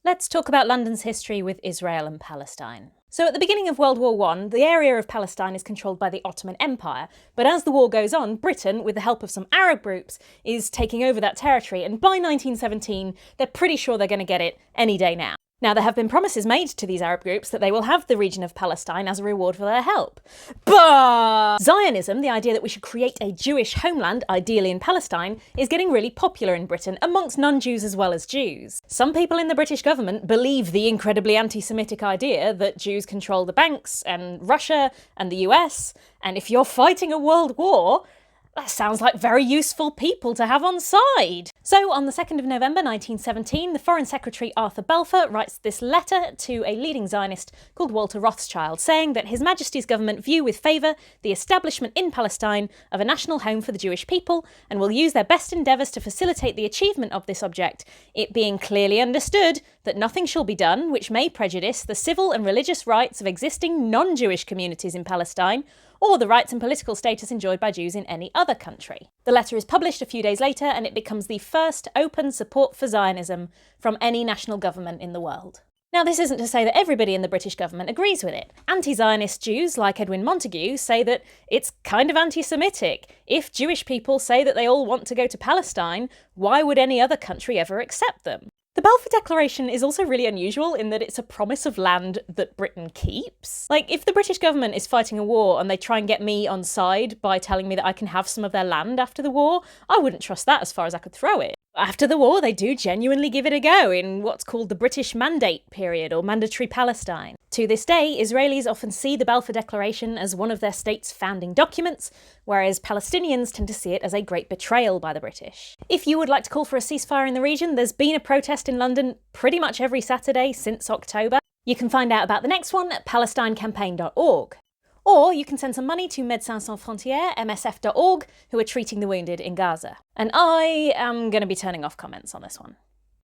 Let's talk about London's history with Israel and Palestine. So at the beginning of World War I, the area of Palestine is controlled by the Ottoman Empire, but as the war goes on, Britain, with the help of some Arab groups, is taking over that territory, and by 1917, they're pretty sure they're going to get it any day now. Now, there have been promises made to these Arab groups that they will have the region of Palestine as a reward for their help. But Zionism, the idea that we should create a Jewish homeland, ideally in Palestine, is getting really popular in Britain amongst non-Jews as well as Jews. Some people in the British government believe the incredibly anti-Semitic idea that Jews control the banks and Russia and the US, and if you're fighting a world war, that sounds like very useful people to have on side. So on the 2nd of November 1917, the Foreign Secretary Arthur Balfour writes this letter to a leading Zionist called Walter Rothschild, saying that His Majesty's government view with favour the establishment in Palestine of a national home for the Jewish people, and will use their best endeavours to facilitate the achievement of this object, it being clearly understood that nothing shall be done which may prejudice the civil and religious rights of existing non-Jewish communities in Palestine, or the rights and political status enjoyed by Jews in any other country. The letter is published a few days later, and it becomes the first open support for Zionism from any national government in the world. Now, this isn't to say that everybody in the British government agrees with it. Anti-Zionist Jews, like Edwin Montagu, say that it's kind of anti-Semitic. If Jewish people say that they all want to go to Palestine, why would any other country ever accept them? The Balfour Declaration is also really unusual in that it's a promise of land that Britain keeps. Like, if the British government is fighting a war and they try and get me on side by telling me that I can have some of their land after the war, I wouldn't trust that as far as I could throw it. After the war, they do genuinely give it a go in what's called the British Mandate period, or Mandatory Palestine. To this day, Israelis often see the Balfour Declaration as one of their state's founding documents, whereas Palestinians tend to see it as a great betrayal by the British. If you would like to call for a ceasefire in the region, there's been a protest in London pretty much every Saturday since October. You can find out about the next one at palestinecampaign.org. Or you can send some money to Médecins Sans Frontières, MSF.org, who are treating the wounded in Gaza. And I am going to be turning off comments on this one.